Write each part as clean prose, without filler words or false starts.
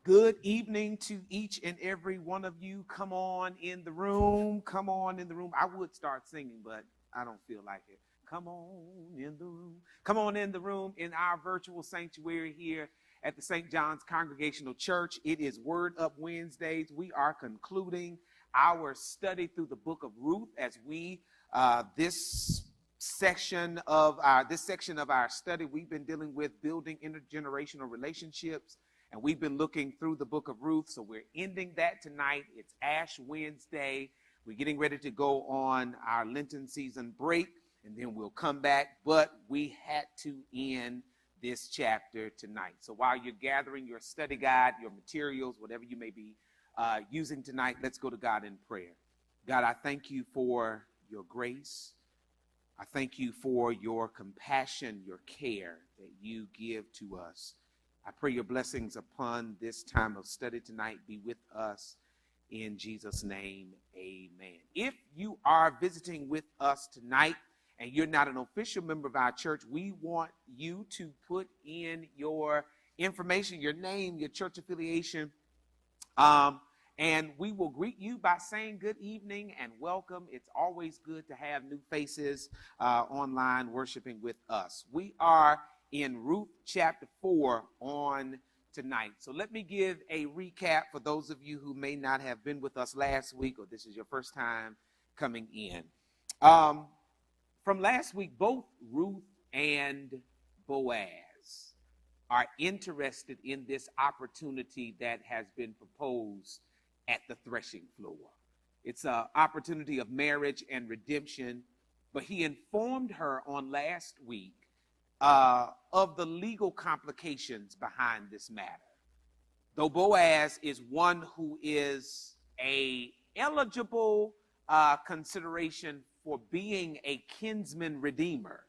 Good evening to each and every one of you. Come on in the room. Come on in the room. I would start singing, but I don't feel like it. Come on in the room. Come on in the room in our virtual sanctuary here at the St. John's Congregational Church. It is Word Up Wednesdays. We are concluding our study through the book of Ruth as we this section of our study, we've been dealing with building intergenerational relationships. And we've been looking through the book of Ruth, so we're ending that tonight. It's Ash Wednesday. We're getting ready to go on our Lenten season break, and then we'll come back. But we had to end this chapter tonight. So while you're gathering your study guide, your materials, whatever you may be using tonight, let's go to God in prayer. God, I thank you for your grace. I thank you for your compassion, your care that you give to us. I pray your blessings upon this time of study tonight be with us in Jesus' name, amen. If you are visiting with us tonight and you're not an official member of our church, we want you to put in your information, your name, your church affiliation, and we will greet you by saying good evening and welcome. It's always good to have new faces online worshiping with us. We are in Ruth chapter 4 on tonight. So let me give a recap for those of you who may not have been with us last week or this is your first time coming in. From last week, both Ruth and Boaz are interested in this opportunity that has been proposed at the threshing floor. It's an opportunity of marriage and redemption, but he informed her on last week of the legal complications behind this matter. Though Boaz is one who is a eligible consideration for being a kinsman redeemer,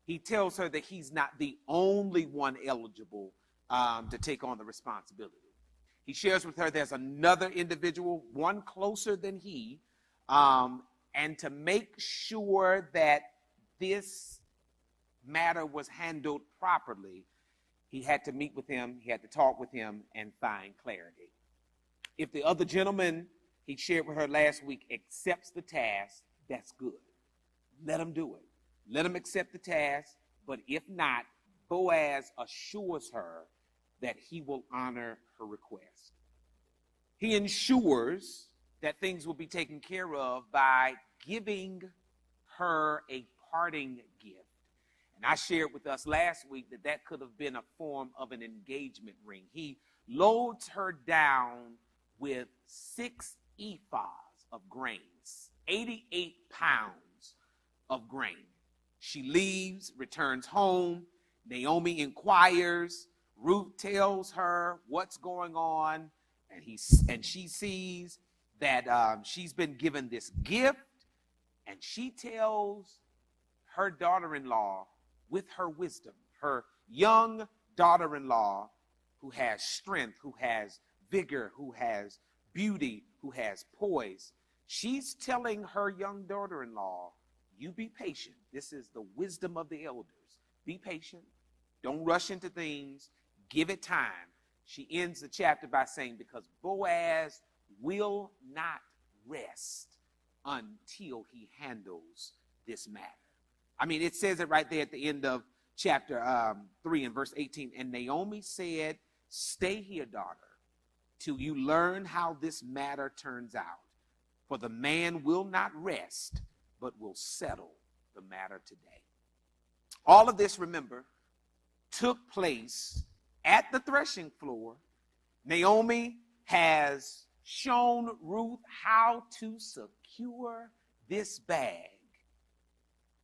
he tells her that he's not the only one eligible to take on the responsibility. He shares with her there's another individual, one closer than he, and to make sure that this matter was handled properly, he had to meet with him, he had to talk with him and find clarity. If the other gentleman he shared with her last week accepts the task, that's good. Let him do it. Let him accept the task, but if not, Boaz assures her that he will honor her request. He ensures that things will be taken care of by giving her a parting gift. And I shared with us last week that could have been a form of an engagement ring. He loads her down with 6 ephahs of grains, 88 pounds of grain. She leaves, returns home. Naomi inquires. Ruth tells her what's going on, and she sees that she's been given this gift, and she tells her daughter-in-law, with her wisdom, her young daughter-in-law who has strength, who has vigor, who has beauty, who has poise. She's telling her young daughter-in-law, you be patient. This is the wisdom of the elders. Be patient. Don't rush into things. Give it time. She ends the chapter by saying, because Boaz will not rest until he handles this matter. I mean, it says it right there at the end of chapter 3 and verse 18. And Naomi said, stay here, daughter, till you learn how this matter turns out. For the man will not rest, but will settle the matter today. All of this, remember, took place at the threshing floor. Naomi has shown Ruth how to secure this bag.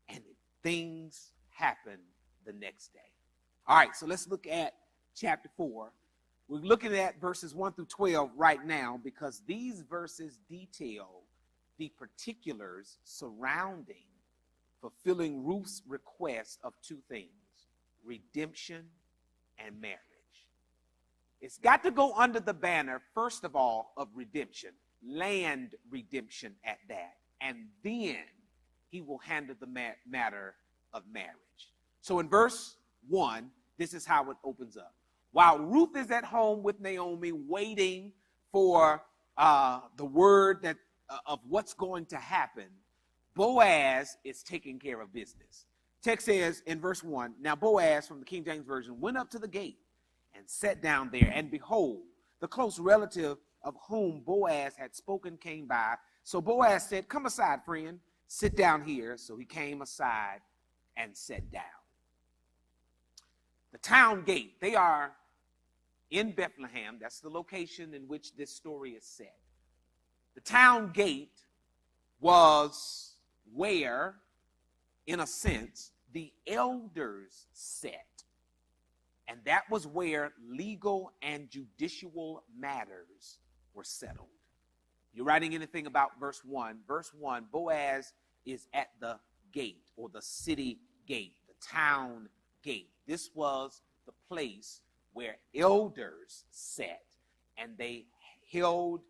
And things happen the next day. All right, so let's look at chapter 4. We're looking at verses 1 through 12 right now because these verses detail the particulars surrounding fulfilling Ruth's request of 2 things, redemption and marriage. It's got to go under the banner, first of all, of redemption, land redemption at that, and then he will handle the matter of marriage. So in verse 1, this is how it opens up. While Ruth is at home with Naomi waiting for the word that of what's going to happen, Boaz is taking care of business. Text says in verse 1, now Boaz from the King James Version went up to the gate and sat down there, and behold, the close relative of whom Boaz had spoken came by. So Boaz said, come aside, friend, sit down here. So he came aside and sat down. The town gate, they are in Bethlehem. That's the location in which this story is set. The town gate was where, in a sense, the elders sat. And that was where legal and judicial matters were settled. You're writing anything about verse 1. Verse 1, Boaz is at the gate, or the city gate, the town gate. This was the place where elders sat, and they held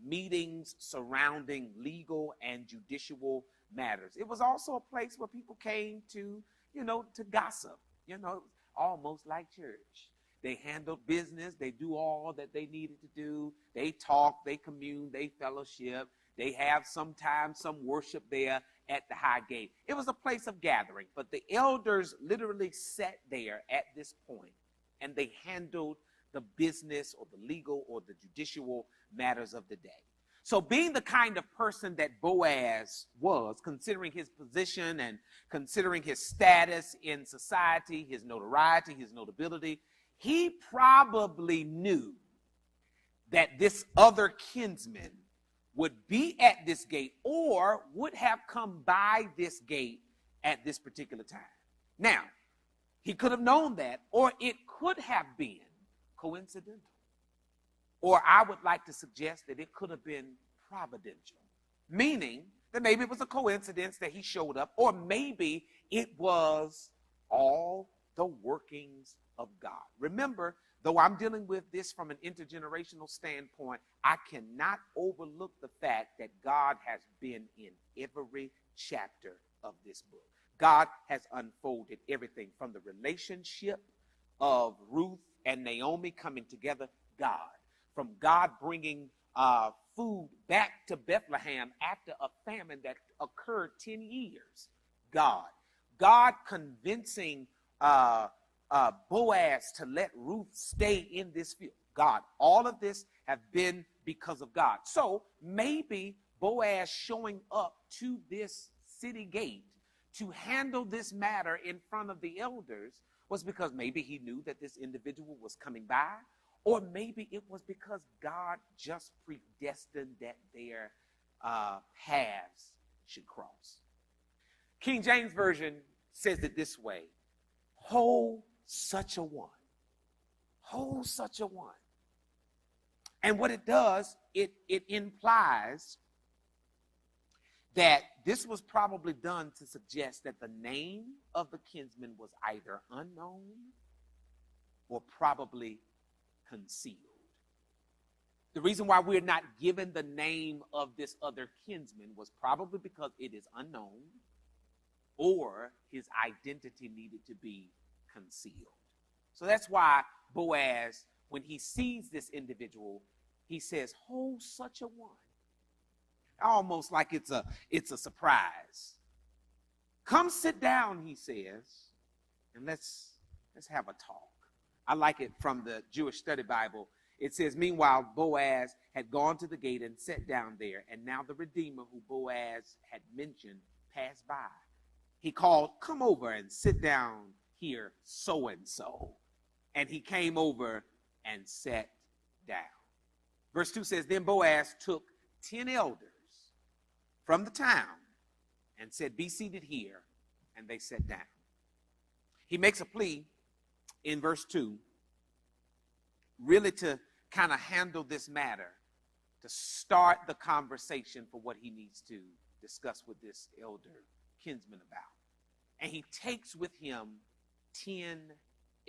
meetings surrounding legal and judicial matters. It was also a place where people came to, to gossip, almost like church. They handled business. They do all that they needed to do. They talk, they commune, they fellowship. They have sometimes some worship there at the high gate. It was a place of gathering, but the elders literally sat there at this point, and they handled the business or the legal or the judicial matters of the day. So being the kind of person that Boaz was, considering his position and considering his status in society, his notoriety, his notability, he probably knew that this other kinsman would be at this gate or would have come by this gate at this particular time. Now, he could have known that, or it could have been coincidental. Or I would like to suggest that it could have been providential, meaning that maybe it was a coincidence that he showed up, or maybe it was all the workings of God. Remember, though I'm dealing with this from an intergenerational standpoint, I cannot overlook the fact that God has been in every chapter of this book. God has unfolded everything from the relationship of Ruth and Naomi coming together, from God bringing food back to Bethlehem after a famine that occurred 10 years, God convincing Boaz to let Ruth stay in this field, all of this have been because of God. So maybe Boaz showing up to this city gate to handle this matter in front of the elders was because maybe he knew that this individual was coming by, or maybe it was because God just predestined that their paths should cross. King James Version says it this way: hold such a one. Hold such a one. And what it does, it implies that this was probably done to suggest that the name of the kinsman was either unknown or probably concealed. The reason why we're not given the name of this other kinsman was probably because it is unknown or his identity needed to be concealed. So that's why Boaz, when he sees this individual, he says, hold such a one. Almost like it's a surprise. Come sit down, he says, and let's have a talk. I like it from the Jewish Study Bible. It says, meanwhile, Boaz had gone to the gate and sat down there, and now the Redeemer who Boaz had mentioned passed by. He called, come over and sit down here, so-and-so. And he came over and sat down. Verse 2 says, then Boaz took 10 elders from the town and said, be seated here, and they sat down. He makes a plea in verse 2, really to kind of handle this matter, to start the conversation for what he needs to discuss with this elder kinsman about. And he takes with him 10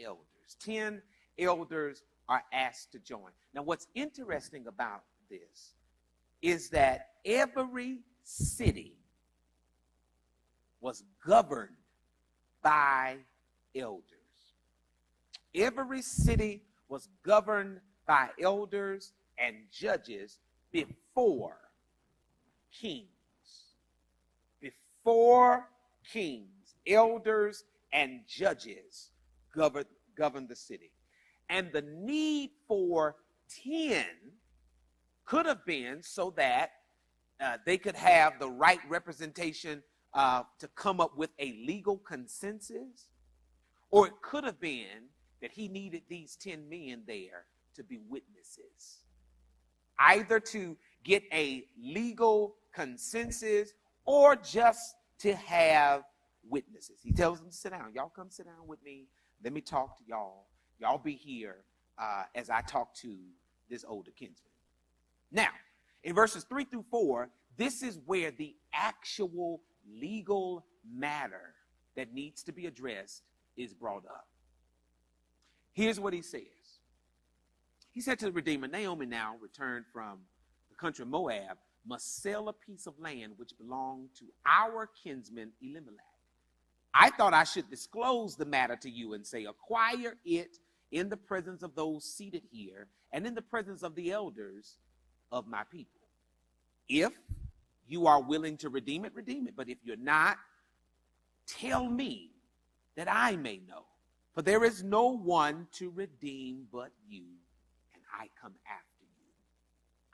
elders. 10 elders are asked to join. Now, what's interesting about this is that every city was governed by elders. Every city was governed by elders and judges before kings. Before kings, elders and judges governed the city. And the need for 10 could have been so that they could have the right representation to come up with a legal consensus. Or it could have been that he needed these 10 men there to be witnesses. Either to get a legal consensus or just to have witnesses. He tells them to sit down. Y'all come sit down with me. Let me talk to y'all. Y'all be here as I talk to this older kinsman. Now, in verses 3 through 4, this is where the actual legal matter that needs to be addressed is brought up. Here's what he says. He said to the Redeemer, Naomi now returned from the country of Moab, must sell a piece of land which belonged to our kinsman Elimelech. I thought I should disclose the matter to you and say, acquire it in the presence of those seated here and in the presence of the elders of my people. If you are willing to redeem it, redeem it. But if you're not, tell me that I may know. For there is no one to redeem but you, and I come after you.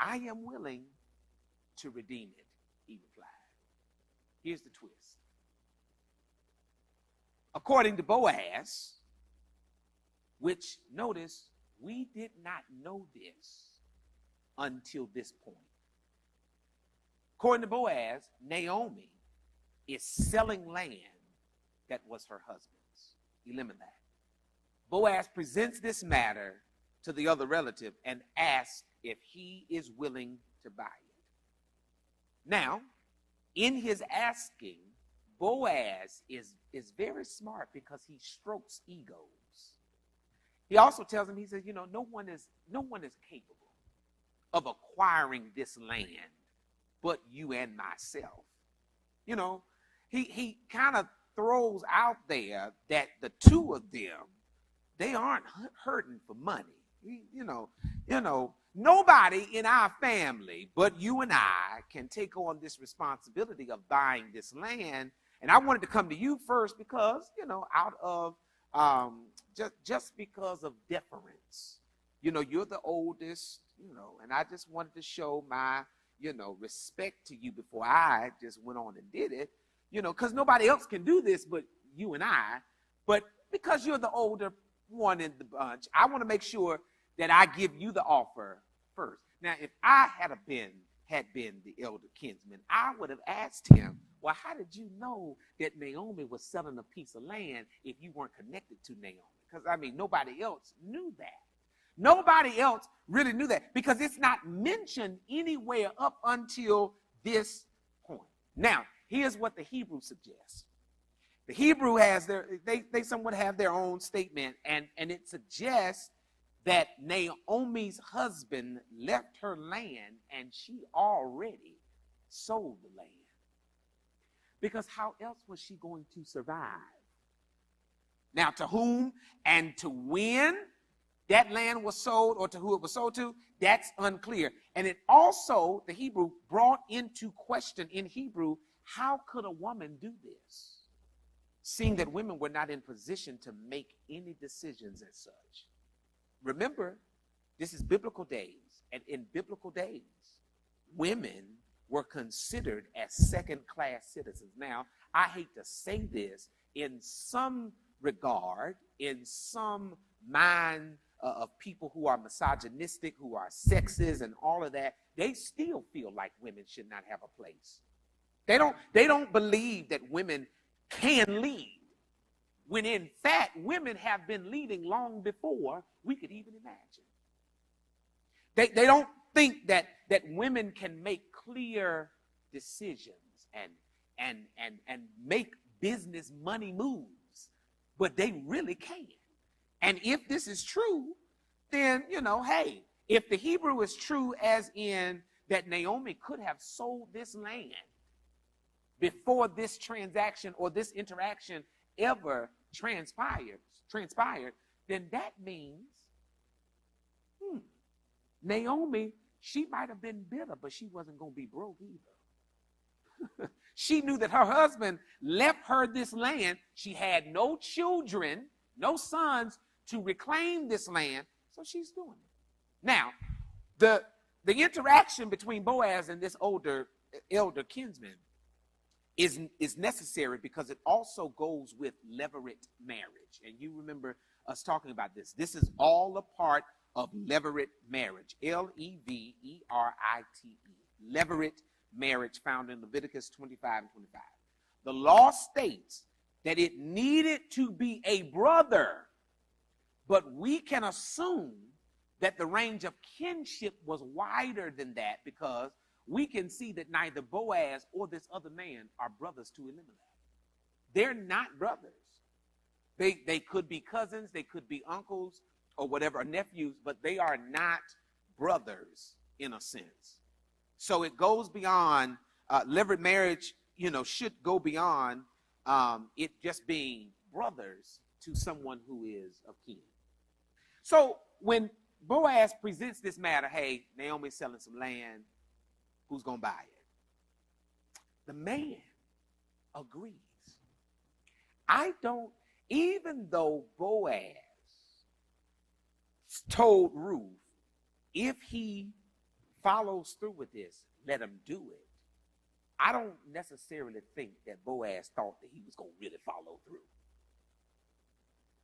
I am willing to redeem it, he replied. Here's the twist. According to Boaz, which, notice, we did not know this until this point. According to Boaz, Naomi is selling land that was her husband's, Elimelech. Boaz presents this matter to the other relative and asks if he is willing to buy it. Now, in his asking, Boaz is very smart because he strokes egos. He also tells him, he says, no one is capable of acquiring this land but you and myself. He kind of throws out there that the two of them, they aren't hurting for money. Nobody in our family but you and I can take on this responsibility of buying this land. And I wanted to come to you first because, out of just because of deference. You're the oldest, and I just wanted to show my, respect to you before I just went on and did it, because nobody else can do this but you and I. But because you're the older one in the bunch, I want to make sure that I give you the offer first. Now, if I had been the elder kinsman, I would have asked him, well, how did you know that Naomi was selling a piece of land if you weren't connected to Naomi? Because, nobody else knew that. Nobody else really knew that because it's not mentioned anywhere up until this point. Now, here's what the Hebrew suggests. The Hebrew has they somewhat have their own statement, and it suggests that Naomi's husband left her land and she already sold the land. Because how else was she going to survive? Now, to whom and to when that land was sold or to who it was sold to, that's unclear. And it also, the Hebrew, brought into question in Hebrew, how could a woman do this? Seeing that women were not in position to make any decisions as such. Remember, this is biblical days, and in biblical days, women were considered as second-class citizens. Now, I hate to say this, in some regard, in some mind of people who are misogynistic, who are sexist and all of that, they still feel like women should not have a place. They don't believe that women can lead, when in fact, women have been leading long before we could even imagine. They don't think that women can make clear decisions and make business money moves, but they really can. And if this is true, then, hey, if the Hebrew is true as in that Naomi could have sold this land before this transaction or this interaction ever transpired, then that means Naomi, she might have been bitter, but she wasn't going to be broke either. She knew that her husband left her this land. She had no children, no sons to reclaim this land, so she's doing it. Now, the interaction between Boaz and this elder kinsman is necessary because it also goes with levirate marriage. And you remember us talking about this. This is all a part of levirate marriage. Levirite. Levirate marriage found in Leviticus 25 and 25. The law states that it needed to be a brother, but we can assume that the range of kinship was wider than that because we can see that neither Boaz or this other man are brothers to Elimelech. They're not brothers. They could be cousins, they could be uncles or whatever, or nephews, but they are not brothers in a sense. So it goes beyond, levirate marriage, should go beyond it just being brothers to someone who is of kin. So when Boaz presents this matter, hey, Naomi's selling some land, who's going to buy it? The man agrees. Even though Boaz told Ruth, if he follows through with this, let him do it. I don't necessarily think that Boaz thought that he was going to really follow through.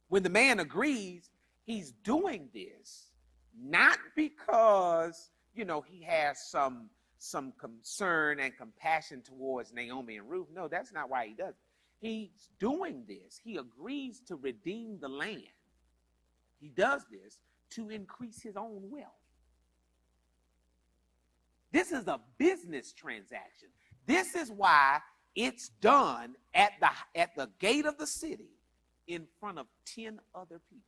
When the man agrees, he's doing this not because, he has some concern and compassion towards Naomi and Ruth. No, that's not why he does it. He's doing this. He agrees to redeem the land. He does this to increase his own wealth. This is a business transaction. This is why it's done at the gate of the city in front of 10 other people.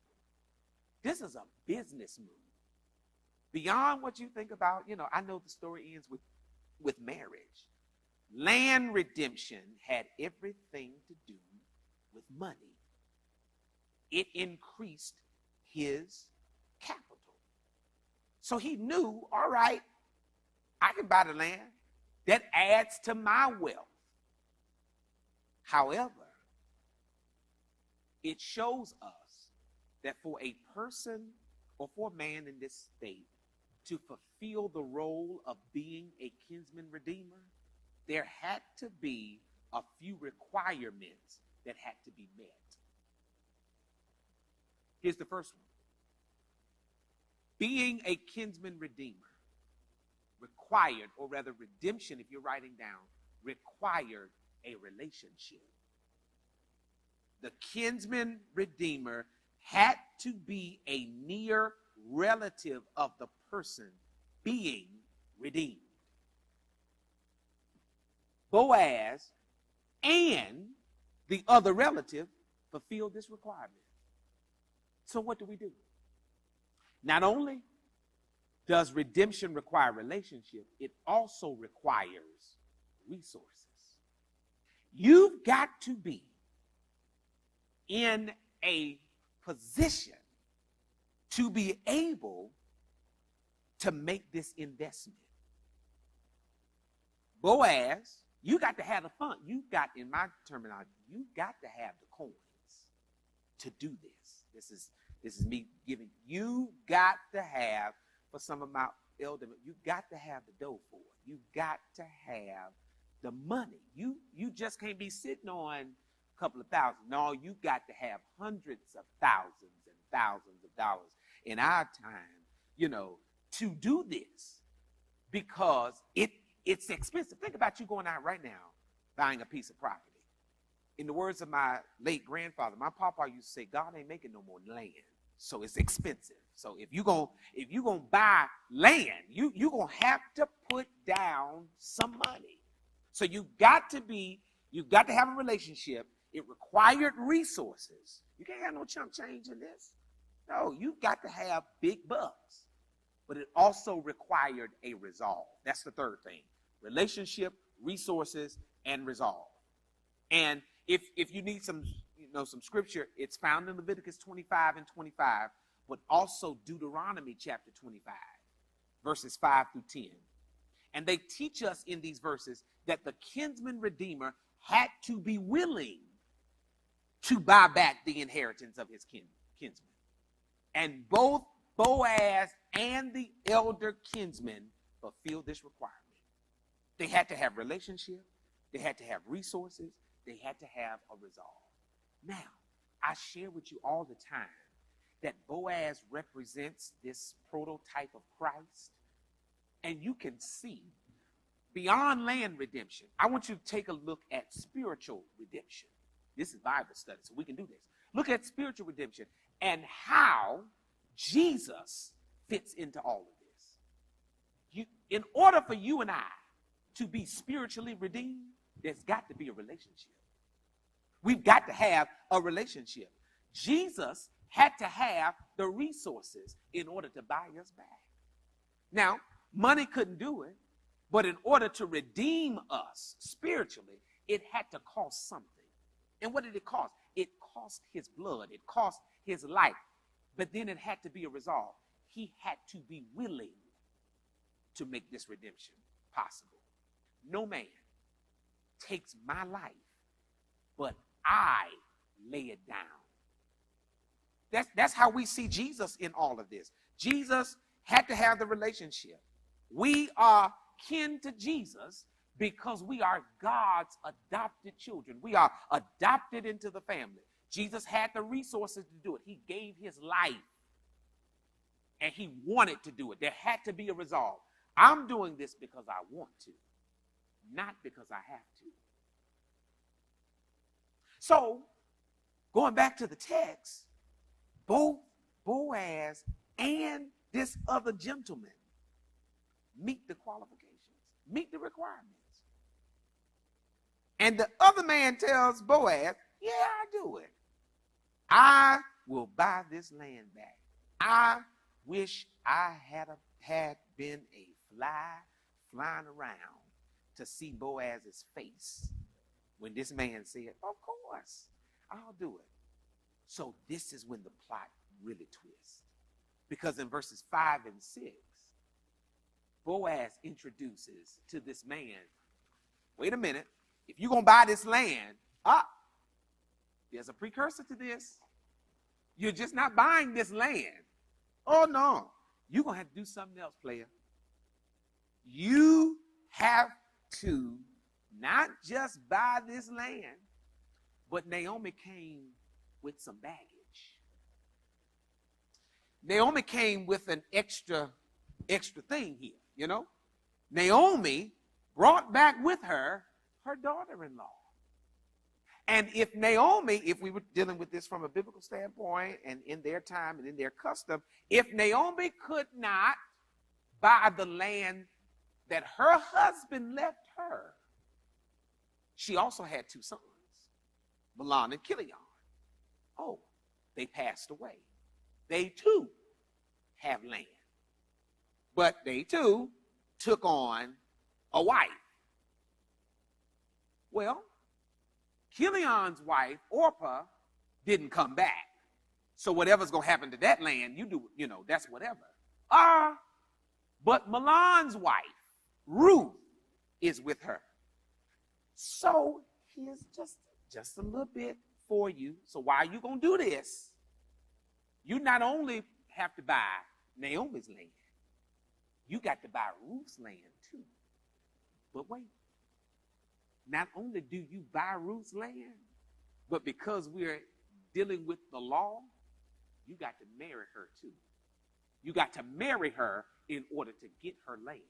This is a business move. Beyond what you think about, I know the story ends with marriage. Land redemption had everything to do with money. It increased his capital. So he knew, all right, I can buy the land. That adds to my wealth. However, it shows us that for a person or for a man in this state to fulfill the role of being a kinsman redeemer, there had to be a few requirements that had to be met. Here's the first one. Being a kinsman redeemer required, or rather redemption, if you're writing down, required a relationship. The kinsman redeemer had to be a near relative of the person being redeemed. Boaz and the other relative fulfilled this requirement. So what do? Not only does redemption require relationship, it also requires resources. You've got to be in a position to be able to make this investment. Boaz, you got to have the fund. You got, in my terminology, you got to have the coins to do this. This is me giving. You got to have, for some of my elder, you got to have the dough for it. You got to have the money. You just can't be sitting on a couple of thousand. No, you got to have hundreds of thousands and thousands of dollars in our time, to do this, because it's expensive. Think about you going out right now buying a piece of property. In the words of my late grandfather, my papa used to say, God ain't making no more land, so it's expensive. So if you're gonna buy land, you're gonna have to put down some money. So you've got to have a relationship. It required resources. You can't have no chump change in this. No, you've got to have big bucks. But it also required a resolve. That's the third thing. Relationship, resources, and resolve. And if you need some some scripture. It's found in Leviticus 25 and 25, but also Deuteronomy chapter 25, verses 5 through 10. And they teach us in these verses that the kinsman redeemer had to be willing to buy back the inheritance of his kinsman. And both Boaz and the elder kinsman fulfilled this requirement. They had to have relationship. They had to have resources. They had to have a resolve. Now, I share with you all the time that Boaz represents this prototype of Christ. And you can see beyond land redemption. I want you to take a look at spiritual redemption. This is Bible study, so we can do this. Look at spiritual redemption and how Jesus fits into all of this. In order for you and I to be spiritually redeemed, there's got to be a relationship. We've got to have a relationship. Jesus had to have the resources in order to buy us back. Now, money couldn't do it, but in order to redeem us spiritually, it had to cost something. And what did it cost? It cost his blood. It cost his life. But then it had to be a resolve. He had to be willing to make this redemption possible. No man takes my life, but I lay it down. That's how we see Jesus in all of this. Jesus had to have the relationship. We are kin to Jesus because we are God's adopted children. We are adopted into the family. Jesus had the resources to do it. He gave his life, and he wanted to do it. There had to be a resolve. I'm doing this because I want to, not because I have to. So, going back to the text, both Boaz and this other gentleman meet the qualifications, meet the requirements. And the other man tells Boaz, yeah, I do it. I will buy this land back. I wish I had been a fly flying around to see Boaz's face when this man said, of course, I'll do it. So this is when the plot really twists. Because in verses 5 and 6, Boaz introduces to this man, wait a minute, if you're going to buy this land, there's a precursor to this. You're just not buying this land. Oh, no. You're going to have to do something else, player. You have to not just buy this land, but Naomi came with some baggage. Naomi came with an extra thing here, you know. Naomi brought back with her daughter-in-law. And if we were dealing with this from a biblical standpoint and in their time and in their custom, if Naomi could not buy the land that her husband left her, she also had 2 sons, Mahlon and Chilion. Oh, they passed away. They too have land. But they too took on a wife. Well, Chilion's wife, Orpah, didn't come back. So whatever's going to happen to that land, that's whatever. But Mahlon's wife, Ruth, is with her. So here's just a little bit for you. So why are you going to do this? You not only have to buy Naomi's land, you got to buy Ruth's land too. But wait, not only do you buy Ruth's land, but because we're dealing with the law, you got to marry her too. You got to marry her in order to get her land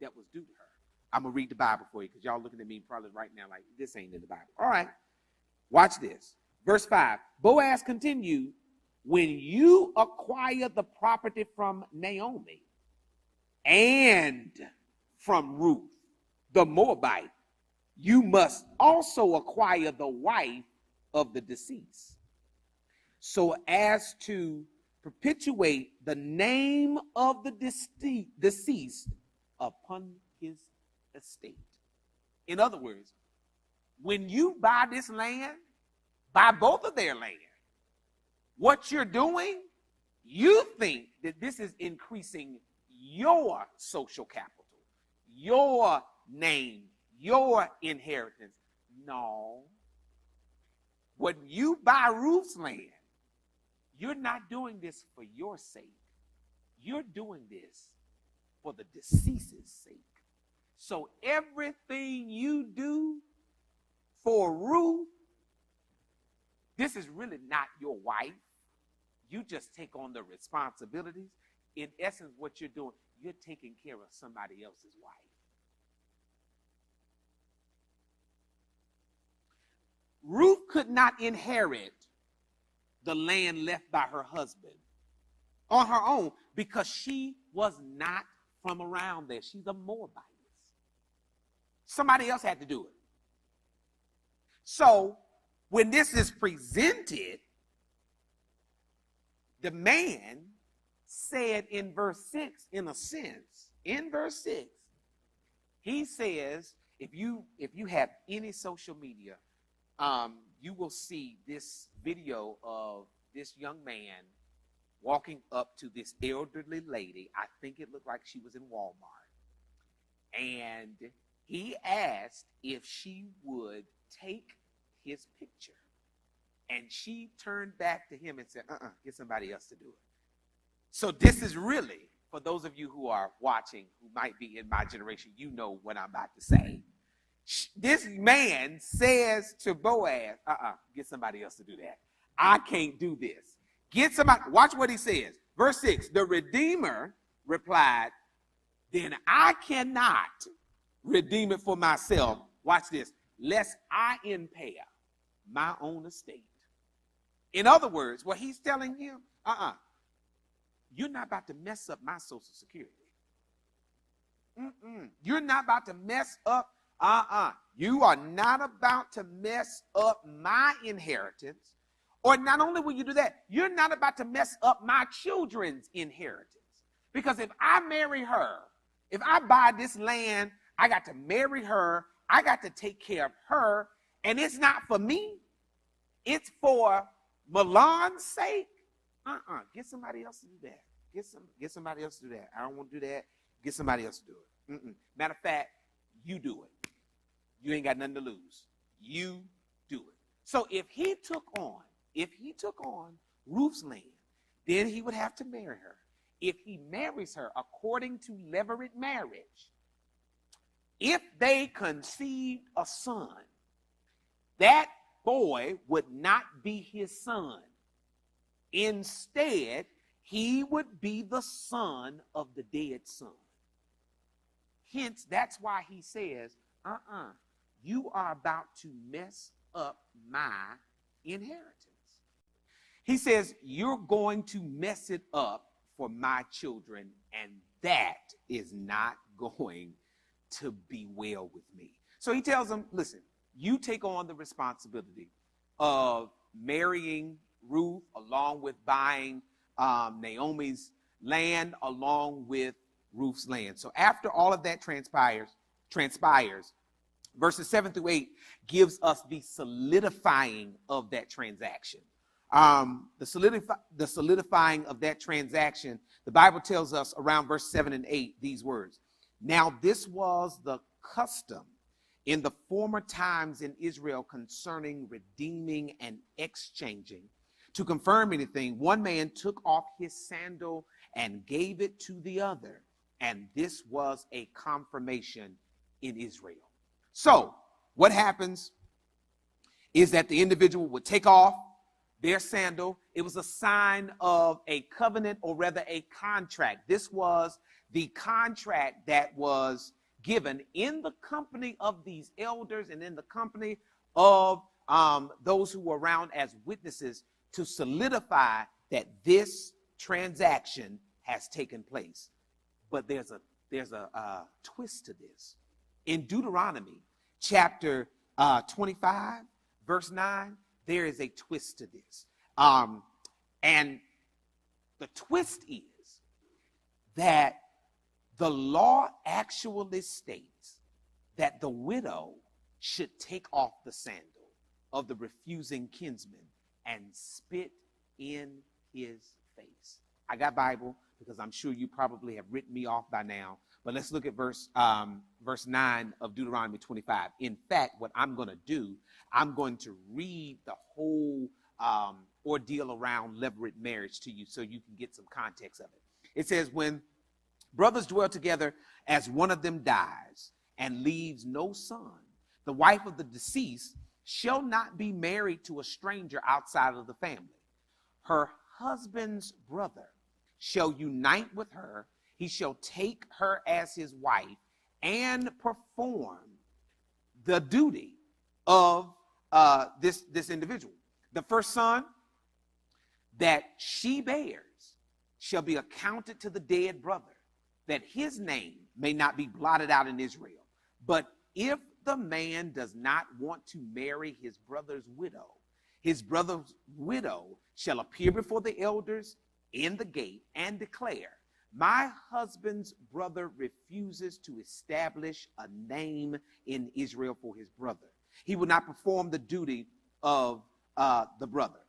that was due to her. I'm going to read the Bible for you because y'all looking at me probably right now like this ain't in the Bible. All right, watch this. Verse 5, Boaz continued, when you acquire the property from Naomi and from Ruth, the Moabite, you must also acquire the wife of the deceased, so as to perpetuate the name of the deceased upon his estate. In other words, when you buy this land buy both of their land. What you're doing, you think that this is increasing your social capital, your name, your inheritance. No. When you buy Ruth's land, you're not doing this for your sake. You're doing this for the deceased's sake. So everything you do for Ruth, this is really not your wife. You just take on the responsibilities. In essence, what you're doing, you're taking care of somebody else's wife. Ruth could not inherit the land left by her husband on her own because she was not from around there. She's a Moabite. Somebody else had to do it. So when this is presented, the man said in verse 6, in a sense, in verse 6, he says, if you have any social media, you will see this video of this young man walking up to this elderly lady. I think it looked like she was in Walmart. And he asked if she would take his picture. And she turned back to him and said, get somebody else to do it. So this is really, for those of you who are watching, who might be in my generation, you know what I'm about to say. This man says to Boaz, get somebody else to do that. I can't do this. Get somebody, watch what he says. Verse 6, the Redeemer replied, then I cannot redeem it for myself. Watch this. Lest I impair my own estate. In other words, what he's telling him, you're not about to mess up my Social Security. You're not about to mess up, you are not about to mess up my inheritance. Or not only will you do that, you're not about to mess up my children's inheritance. Because if I marry her, if I buy this land, I got to marry her, I got to take care of her, and it's not for me, it's for Milan's sake. Get somebody else to do that. Get somebody else to do that. I don't want to do that. Get somebody else to do it. Matter of fact, you do it. You ain't got nothing to lose. You do it. So if he took on Ruth's land, then he would have to marry her. If he marries her according to levirate marriage, if they conceived a son, that boy would not be his son. Instead, he would be the son of the dead son. Hence, that's why he says, you are about to mess up my inheritance. He says, you're going to mess it up for my children, and that is not going to be well with me. So he tells them, listen, you take on the responsibility of marrying Ruth along with buying Naomi's land along with Ruth's land. So after all of that transpires, verses 7 through 8 gives us the solidifying of that transaction. The solidifying of that transaction, the Bible tells us around verse 7 and 8 these words. Now this was the custom in the former times in Israel concerning redeeming and exchanging. To confirm anything, one man took off his sandal and gave it to the other. And this was a confirmation in Israel. So what happens is that the individual would take off their sandal. It was a sign of a covenant, or rather a contract. This was the contract that was given in the company of these elders and in the company of those who were around as witnesses to solidify that this transaction has taken place. But there's a twist to this. In Deuteronomy chapter 25, verse 9, there is a twist to this. And the twist is that the law actually states that the widow should take off the sandal. of the refusing kinsman and spit in his face. I got Bible because I'm sure you probably have written me off by now. But let's look at verse 9 of Deuteronomy 25. In fact, what I'm going to do, I'm going to read the whole ordeal around levirate marriage to you so you can get some context of it. It says, when brothers dwell together as one of them dies and leaves no son, the wife of the deceased shall not be married to a stranger outside of the family. Her husband's brother shall unite with her. He shall take her as his wife and perform the duty of this individual. The first son that she bears shall be accounted to the dead brother, that his name may not be blotted out in Israel. But if the man does not want to marry his brother's widow shall appear before the elders in the gate and declare, my husband's brother refuses to establish a name in Israel for his brother. He will not perform the duty of the brother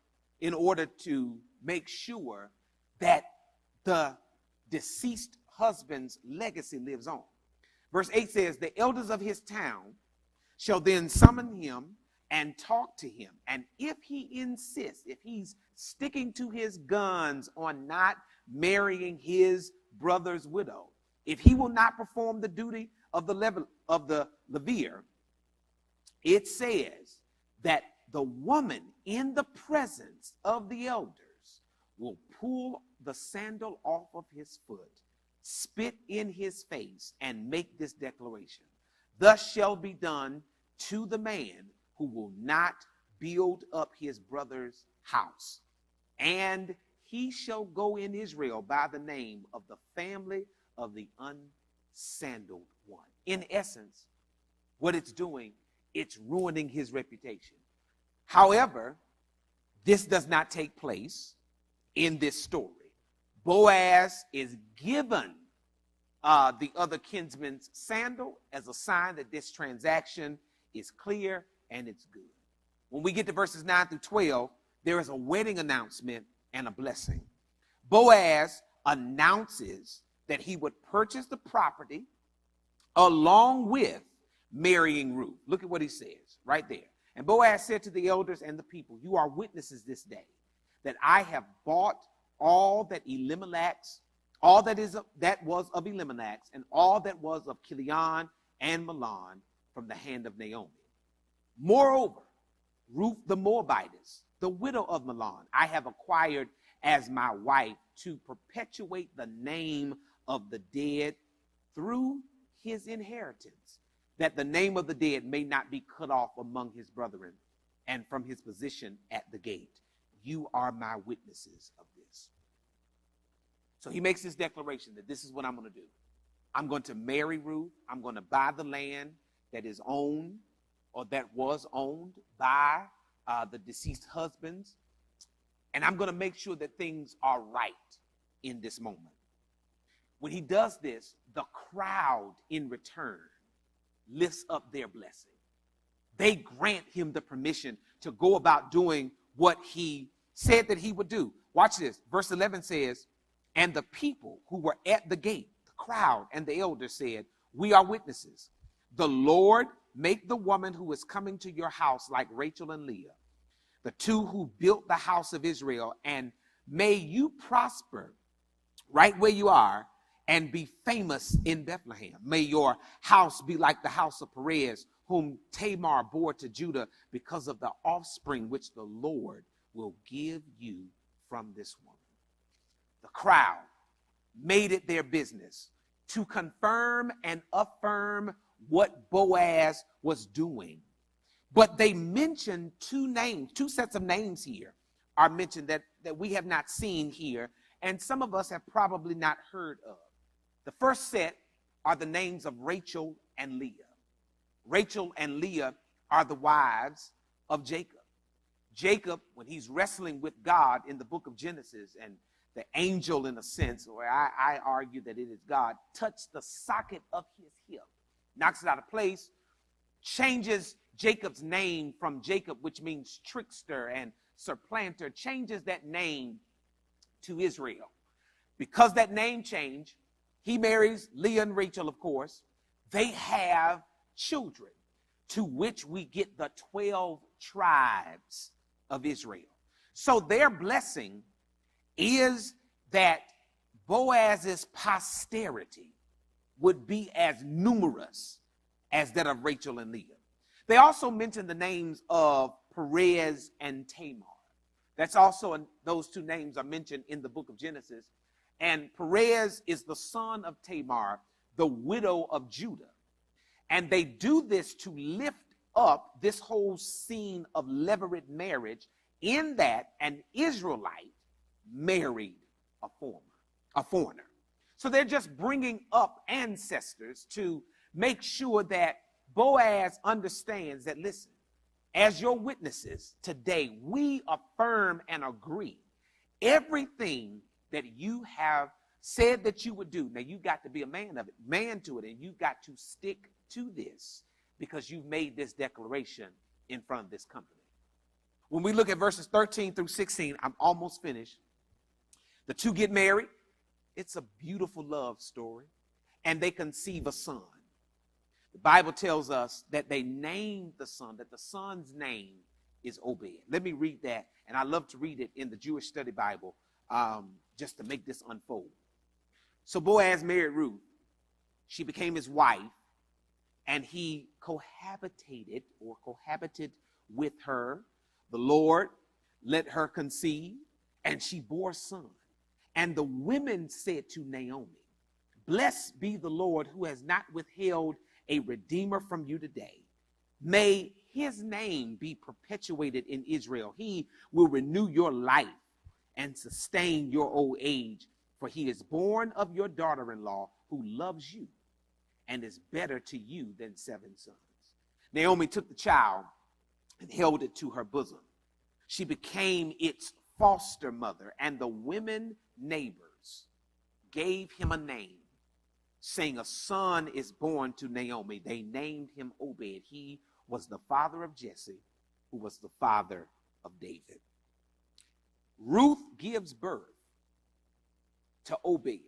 in order to make sure that the deceased husband's legacy lives on. Verse 8 says, the elders of his town shall then summon him and talk to him. And if he insists, if he's sticking to his guns on not marrying his brother's widow, if he will not perform the duty of the levir, it says that the woman in the presence of the elders will pull the sandal off of his foot, spit in his face, and make this declaration. Thus shall be done to the man who will not build up his brother's house. And he shall go in Israel by the name of the family of the unsandaled one. In essence, what it's doing, it's ruining his reputation. However, this does not take place in this story. Boaz is given the other kinsman's sandal as a sign that this transaction is clear and it's good. When we get to verses 9 through 12, there is a wedding announcement and a blessing. Boaz announces that he would purchase the property along with marrying Ruth. Look at what he says right there. And Boaz said to the elders and the people, you are witnesses this day that I have bought all that was of Elimelech's, and all that was of Chilion and Mahlon from the hand of Naomi. Moreover, Ruth the Moabitess, the widow of Mahlon, I have acquired as my wife to perpetuate the name of the dead through his inheritance, that the name of the dead may not be cut off among his brethren and from his position at the gate. You are my witnesses of this. So he makes this declaration that this is what I'm going to do. I'm going to marry Ruth. I'm going to buy the land that is owned or that was owned by the deceased husbands. And I'm going to make sure that things are right in this moment. When he does this, the crowd in return lifts up their blessing. They grant him the permission to go about doing what he said that he would do. Watch this. Verse 11 says, and the people who were at the gate, the crowd and the elders said, we are witnesses. The Lord make the woman who is coming to your house like Rachel and Leah, the two who built the house of Israel, and may you prosper right where you are and be famous in Bethlehem. May your house be like the house of Perez, whom Tamar bore to Judah, because of the offspring which the Lord will give you from this woman. The crowd made it their business to confirm and affirm what Boaz was doing. But they mentioned two sets of names here are mentioned that we have not seen here, and some of us have probably not heard of. The first set are the names of Rachel and Leah. Rachel and Leah are the wives of Jacob. Jacob, when he's wrestling with God in the book of Genesis, and the angel, in a sense, or I argue that it is God, touched the socket of his hip, knocks it out of place, changes Jacob's name from Jacob, which means trickster and supplanter, changes that name to Israel. Because that name change, he marries Leah and Rachel, of course. They have children, to which we get the 12 tribes of Israel. So their blessing is that Boaz's posterity would be as numerous as that of Rachel and Leah. They also mention the names of Perez and Tamar. That's also, those two names are mentioned in the book of Genesis. And Perez is the son of Tamar, the widow of Judah. And they do this to lift up this whole scene of levirate marriage, in that an Israelite married a foreigner. So they're just bringing up ancestors to make sure that Boaz understands that, listen, as your witnesses today, we affirm and agree everything that you have said that you would do. Now, you got to be a man of it, man to it, and you got to stick to this because you've made this declaration in front of this company. When we look at verses 13 through 16, I'm almost finished. The two get married. It's a beautiful love story, and they conceive a son. The Bible tells us that they named the son, that the son's name is Obed. Let me read that, and I love to read it in the Jewish Study Bible just to make this unfold. So Boaz married Ruth. She became his wife, and he cohabited with her. The Lord let her conceive, and she bore a son. And the women said to Naomi, "Blessed be the Lord who has not withheld a redeemer from you today. May his name be perpetuated in Israel. He will renew your life and sustain your old age, for he is born of your daughter-in-law who loves you and is better to you than 7 sons." Naomi took the child and held it to her bosom. She became its foster mother, and the women neighbors gave him a name, saying, "A son is born to Naomi." They named him Obed. He was the father of Jesse, who was the father of David. Ruth gives birth to Obed,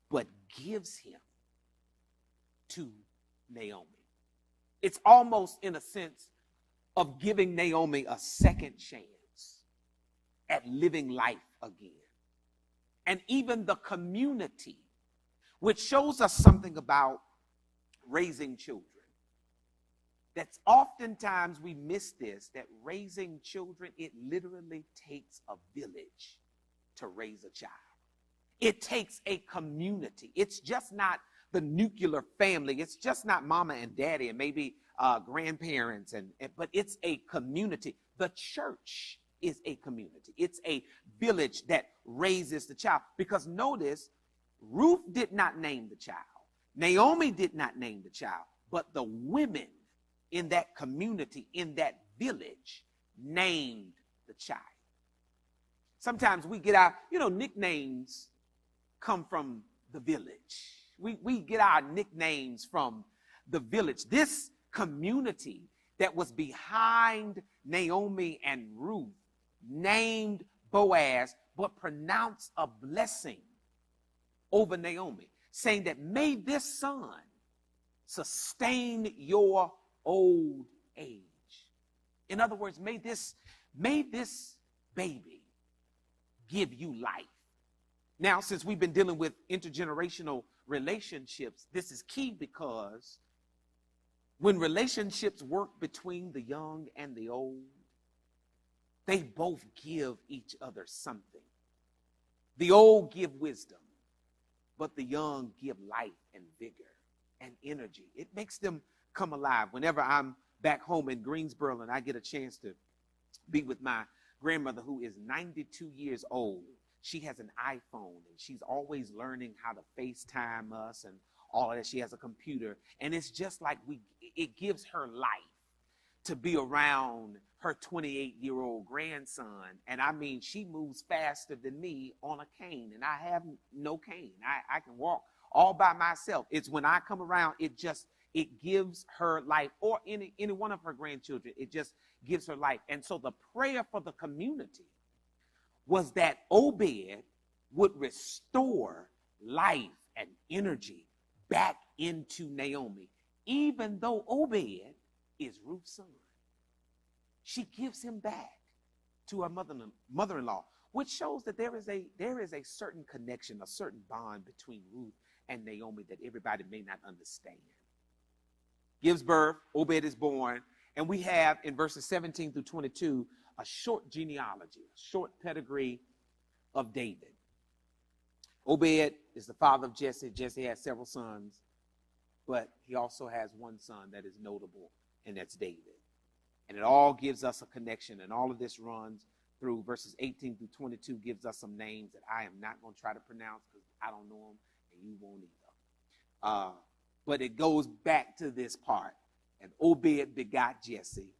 but gives him to Naomi. It's almost in a sense of giving Naomi a second chance at living life again. And even the community, which shows us something about raising children. That's oftentimes we miss this, that raising children, it literally takes a village to raise a child. It takes a community. It's just not the nuclear family. It's just not mama and daddy and maybe grandparents, but it's a community. The church is a community. It's a village that raises the child. Because notice, Ruth did not name the child. Naomi did not name the child, but the women in that community, in that village, named the child. Sometimes we get our, nicknames come from the village. We get our nicknames from the village. This community that was behind Naomi and Ruth named Boaz, but pronounced a blessing over Naomi, saying that may this son sustain your old age. In other words, may this baby give you life. Now, since we've been dealing with intergenerational relationships, this is key, because when relationships work between the young and the old, they both give each other something. The old give wisdom, but the young give life and vigor and energy. It makes them come alive. Whenever I'm back home in Greensboro and I get a chance to be with my grandmother, who is 92 years old, she has an iPhone, and she's always learning how to FaceTime us and all of that. She has a computer, and it's just like it gives her life to be around her 28-year-old grandson. And I mean, she moves faster than me on a cane, and I have no cane. I can walk all by myself. It's when I come around, it just it gives her life, or any one of her grandchildren, it just gives her life. And so the prayer for the community was that Obed would restore life and energy back into Naomi, even though Obed is Ruth's son. She gives him back to her mother-in-law, which shows that there is a certain connection, a certain bond between Ruth and Naomi that everybody may not understand. Gives birth, Obed is born, and we have in verses 17 through 22 a short genealogy, a short pedigree of David. Obed is the father of Jesse. Jesse has several sons, but he also has one son that is notable, and that's David. And it all gives us a connection, and all of this runs through verses 18 through 22, gives us some names that I am not going to try to pronounce because I don't know them, and you won't either. But it goes back to this part. And Obed begot Jesse,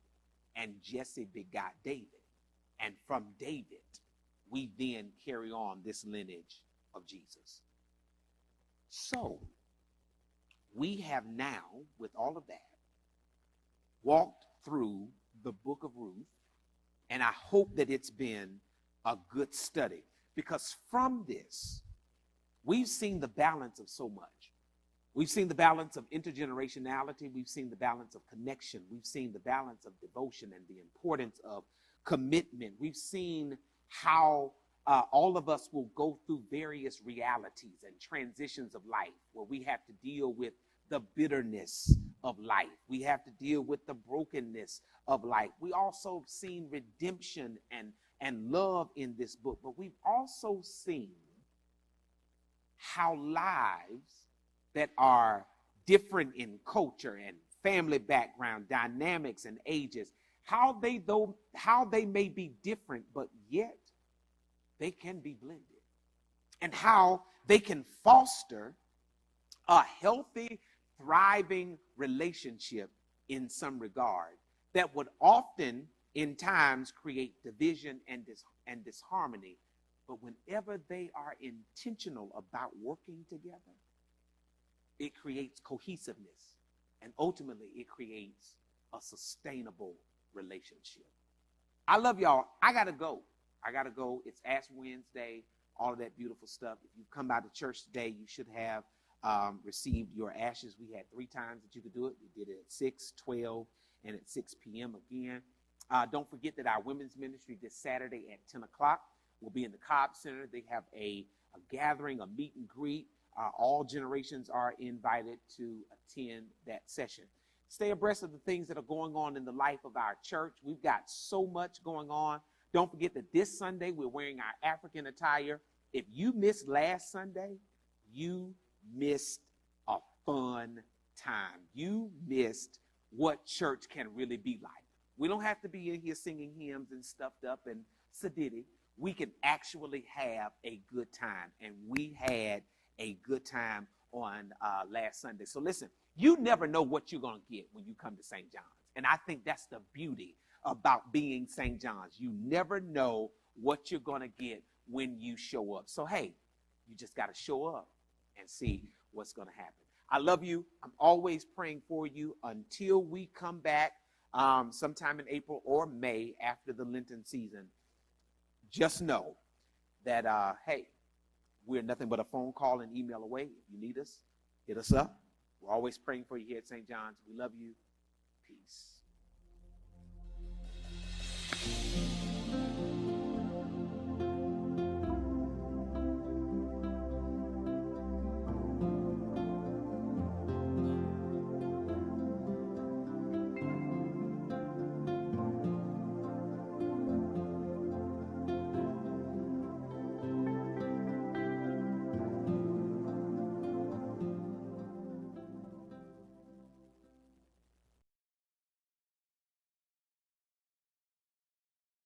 and Jesse begot David. And from David, we then carry on this lineage of Jesus. So, we have now, with all of that, walked through the book of Ruth, and I hope that it's been a good study, because from this, we've seen the balance of so much. We've seen the balance of intergenerationality. We've seen the balance of connection. We've seen the balance of devotion and the importance of commitment. We've seen how all of us will go through various realities and transitions of life where we have to deal with the bitterness of life. We have to deal with the brokenness of life. We also have seen redemption and love in this book, but we've also seen how lives that are different in culture and family background, dynamics and ages, how they may be different, but yet they can be blended, and how they can foster a healthy, thriving relationship in some regard that would often in times create division and disharmony. But whenever they are intentional about working together, it creates cohesiveness, and ultimately it creates a sustainable relationship. I love y'all. I gotta go. It's Ash Wednesday, all of that beautiful stuff. If you've come out to church today, you should have received your ashes. We had 3 times that you could do it. We did it at 6, 12, and at 6 p.m. again. Don't forget that our women's ministry this Saturday at 10 o'clock will be in the Cobb Center. They have a gathering, a meet and greet. All generations are invited to attend that session. Stay abreast of the things that are going on in the life of our church. We've got so much going on. Don't forget that this Sunday we're wearing our African attire. If you missed last Sunday, you missed a fun time. You missed what church can really be like. We don't have to be in here singing hymns and stuffed up and sedity. We can actually have a good time, and we had a good time on last Sunday. So listen, you never know what you're going to get when you come to St. John's. And I think that's the beauty about being St. John's. You never know what you're going to get when you show up. So, hey, you just got to show up and see what's going to happen. I love you. I'm always praying for you until we come back sometime in April or May after the Lenten season. Just know that, hey, we're nothing but a phone call and email away. If you need us, hit us up. We're always praying for you here at St. John's. We love you. Peace.